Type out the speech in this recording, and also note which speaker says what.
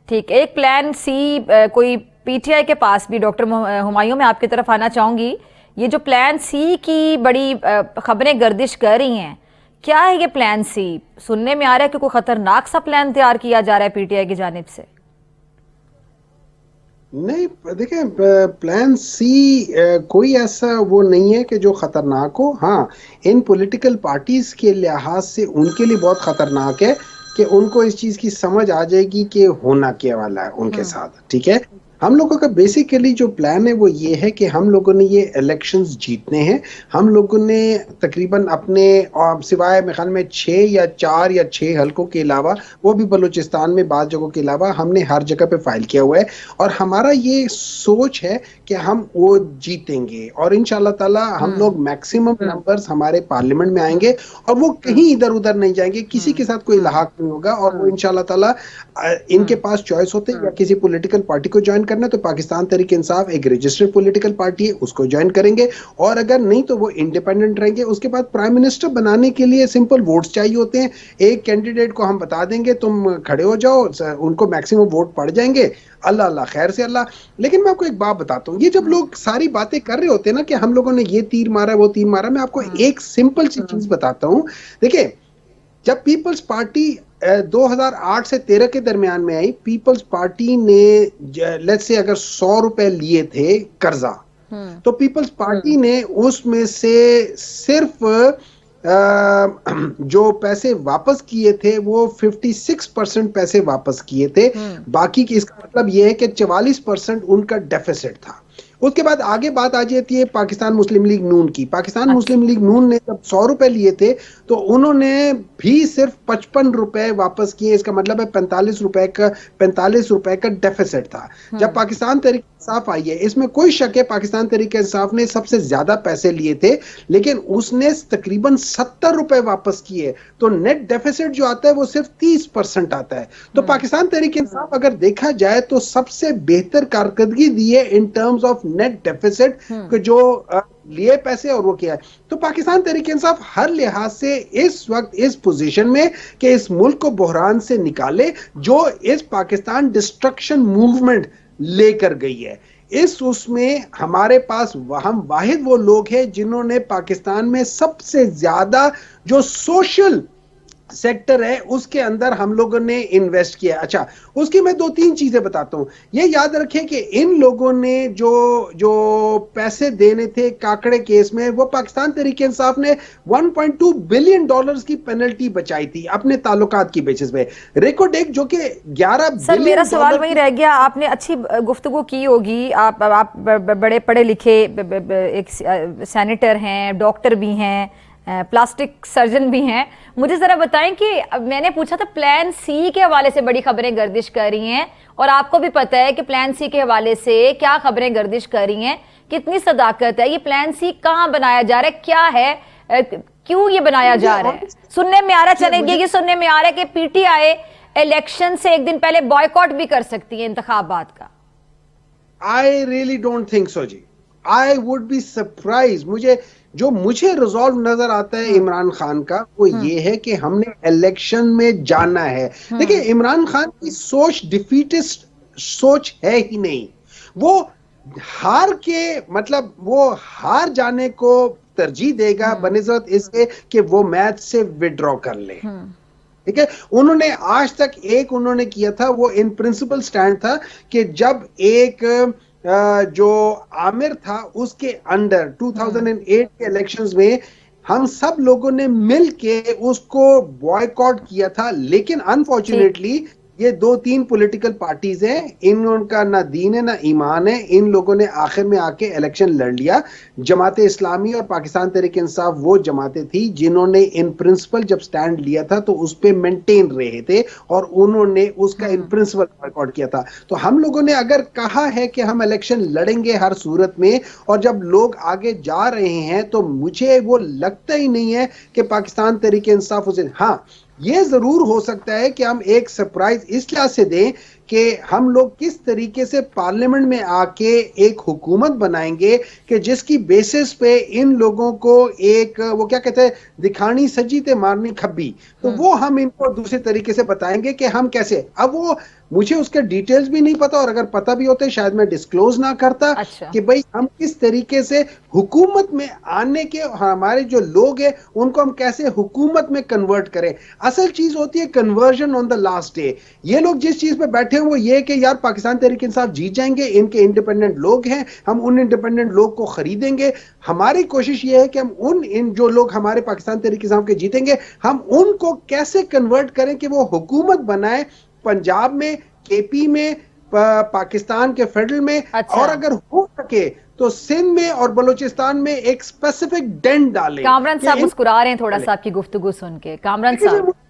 Speaker 1: ठीक, एक plan C कोई पीटीआई के पास भी, डॉक्टर हुमायूं मैं आपकी तरफ आना चाहूंगी। ये जो प्लान सी की बड़ी खबरें गर्दिश कर रही हैं, क्या है ये प्लान सी? सुनने में आ रहा है कि कोई खतरनाक सा प्लान तैयार किया जा रहा है पीटीआई की जानिब से।
Speaker 2: नहीं, देखिए, प्लान सी कोई ऐसा वो नहीं है कि जो खतरनाक हो। हाँ, इन पॉलिटिकल पार्टीज के लिहाज से उनके लिए बहुत खतरनाक है कि उनको इस चीज की समझ आ जाएगी कि होना क्या वाला है उनके
Speaker 1: हम्म।
Speaker 2: साथ। ठीक है, हम लोगों का बेसिकली जो प्लान है वो ये है कि हम लोगों ने ये इलेक्शंस जीतने हैं। हम लोगों ने तकरीबन अपने सिवाय मेरे ख्याल में 6 या 4 या 6 हलकों के अलावा, वो भी बलूचिस्तान में बाद जगहों के अलावा, हमने हर जगह पे फाइल किया हुआ है। और हमारा ये सोच है कि हम वो जीतेंगे और इंशाल्लाह ताला हम
Speaker 1: हम्म।
Speaker 2: लोग मैक्सिमम नंबर्स हमारे पार्लियामेंट में आएंगे और वो कहीं इधर उधर नहीं जाएंगे, किसी के साथ कोई लहाक नहीं होगा। और वो इंशाल्लाह ताला इनके पास चॉइस होते हैं या किसी पॉलिटिकल पार्टी को ज्वाइन करना है तो पाकिस्तान तहरीक इंसाफ एक रजिस्टर्ड पॉलिटिकल पार्टी है, उसको ज्वाइन करेंगे। और अगर नहीं तो वो इंडिपेंडेंट रहेंगे। उसके बाद प्राइम मिनिस्टर बनाने के लिए सिंपल वोट्स चाहिए होते हैं। एक कैंडिडेट को हम बता देंगे तुम खड़े हो जाओ, उनको मैक्सिमम वोट पड़ जाएंगे, अल्लाह अल्लाह खैर से अल्लाह। लेकिन मैं आपको एक बात बताता हूँ, ये जब लोग सारी बातें कर रहे होते हैं ना कि हम लोगों ने ये तीर मारा वो तीर मारा, मैं आपको एक सिंपल सी चीज बताता हूँ। देखिए, जब पीपल्स पार्टी 2008 से 13 के दरमियान में आई, पीपल्स पार्टी ने लेट्स से अगर 100 रुपए लिए थे कर्जा, तो पीपल्स पार्टी ने उसमें से सिर्फ जो पैसे वापस किए थे वो 56% पैसे वापस किए थे। बाकी की, इसका मतलब यह है कि 44% उनका डेफिसिट था। उसके बाद आगे बात आ जाती है पाकिस्तान मुस्लिम लीग नून की। पाकिस्तान मुस्लिम लीग नून ने जब 100 रुपए लिए थे तो उन्होंने भी सिर्फ 55 रुपए वापस किए। इसका मतलब है 45 रुपए का डेफिसिट था। जब पाकिस्तान तहरीक इंसाफ आई है, इसमें कोई शक है पाकिस्तान तहरीक इंसाफ ने सबसे ज्यादा पैसे लिए थे, लेकिन उसने तकरीबन 70 रुपए वापस किए। तो नेट डेफिसिट जो आता है वो सिर्फ 30% आता है। तो पाकिस्तान तहरीक इंसाफ अगर देखा जाए तो सबसे बेहतर कारकर्दगी दी है in terms of net deficit, जो लिए पैसे और वो किया है। तो पाकिस्तान तहरीक इंसाफ हर लिहाज से इस वक्त इस पोजीशन में कि इस मुल्क को बहरान से निकाले, जो इस पाकिस्तान डिस्ट्रक्शन मूवमेंट लेकर गई है। इस उसमें हमारे पास हम वाहिद वो लोग हैं जिन्होंने पाकिस्तान में सबसे ज्यादा जो सोशल सेक्टर है उसके अंदर हम लोगों ने इन्वेस्ट किया। अच्छा, उसकी मैं 2-3 चीजें बताता हूं। ये याद रखें कि इन लोगों ने जो जो पैसे देने थे काकड़े केस में, वो पाकिस्तान तहरीक इंसाफ ने 1.2 बिलियन डॉलर्स की पेनल्टी बचाई थी अपने ताल्लुकात की बेसिस पे। रेकोडेक जो कि 11
Speaker 1: सर, मेरा
Speaker 2: बिलियन
Speaker 1: सवाल
Speaker 2: डॉलर
Speaker 1: वही रह गया। आपने अच्छी गुफ्तगू की होगी, आप बड़े पढ़े लिखे एक सेनेटर हैं, डॉक्टर भी हैं, प्लास्टिक सर्जन भी हैं। मुझे ज़रा बताएं कि मैंने पूछा था प्लान सी के हवाले से बड़ी खबरें गर्दिश कर रही हैं, और आपको भी पता है कि प्लान सी के हवाले से क्या खबरें गर्दिश कर रही हैं, कितनी सदाकत है। ये प्लान सी कहाँ बनाया जा रहा है, क्या है, क्यों ये बनाया जा रहा है? सुनने में आ रहा, चलेंगे, ये सुनने में आ रहा है कि पीटीआई इलेक्शन से एक दिन पहले बॉयकॉट भी कर सकती है इंतखाबात का।
Speaker 2: I really don't think so जी। I would be surprise. मुझे रिजॉल्व नजर आता है इमरान खान का, वो ये है कि हमने इलेक्शन में जाना है। देखिए, इमरान खान की सोच डिफीटिस्ट सोच है ही नहीं। वो हार के मतलब वो हार जाने को तरजीह देगा बनिस्बत इसके कि वो मैच से विड्रॉ कर ले। ठीक है, उन्होंने आज तक एक उन्होंने किया था, वो इन प्रिंसिपल स्टैंड था कि जब एक जो आमिर था उसके अंडर 2008 के इलेक्शंस में हम सब लोगों ने मिल के उसको बॉयकॉट किया था। लेकिन अनफॉर्चुनेटली ये 2-3 पॉलिटिकल पार्टीज हैं, इनका ना दीन है ना ईमान है, इन लोगों ने आखिर में आके इलेक्शन लड़ लिया। जमात इस्लामी और पाकिस्तान तहरीक इंसाफ वो जमातें थी जिन्होंने इन प्रिंसिपल जब स्टैंड लिया था तो उस पे मेंटेन रहे थे और उन्होंने उसका इन प्रिंसिपल बॉयकॉट किया था। तो हम लोगों ने अगर कहा है कि हम इलेक्शन लड़ेंगे हर सूरत में, और जब लोग आगे जा रहे हैं तो मुझे वो लगता ही नहीं है कि पाकिस्तान तहरीक इंसाफ उसे, हाँ ये जरूर हो सकता है कि हम एक सरप्राइज इस लिहाज से दें कि हम लोग किस तरीके से पार्लियामेंट में आके एक हुकूमत बनाएंगे कि जिसकी बेसिस पे इन लोगों को एक वो क्या कहते हैं दिखानी सजी ते मारनी खब्बी, तो वो हम इनको दूसरे तरीके से बताएंगे कि हम कैसे। अब वो मुझे उसके डिटेल्स भी नहीं पता, और अगर पता भी होते शायद मैं डिस्क्लोज ना करता।
Speaker 1: अच्छा।
Speaker 2: कि भाई हम किस तरीके से हुकूमत में आने के हमारे जो लोग हैं उनको हम कैसे हुकूमत में कन्वर्ट करें। असल चीज होती है conversion on the last day. ये लोग जिस चीज पे बैठे हैं वो ये कि यार पाकिस्तान तहरीक इंसाफ जीत जाएंगे, इनके इंडिपेंडेंट लोग हैं, हम उन इंडिपेंडेंट लोग को खरीदेंगे। हमारी कोशिश ये है कि हम इन जो लोग हमारे पाकिस्तान तहरीक इंसाफ के जीतेंगे हम उनको कैसे कन्वर्ट करें कि वो हुकूमत बनाए पंजाब में, केपी में, पाकिस्तान के फेडरल में।
Speaker 1: अच्छा।
Speaker 2: और अगर हो सके तो सिंध में और बलूचिस्तान में एक स्पेसिफिक डेंट डालें।
Speaker 1: कामरान साहब मुस्कुरा रहे हैं थोड़ा सा आपकी गुफ्तगू सुन के। कामरान साहब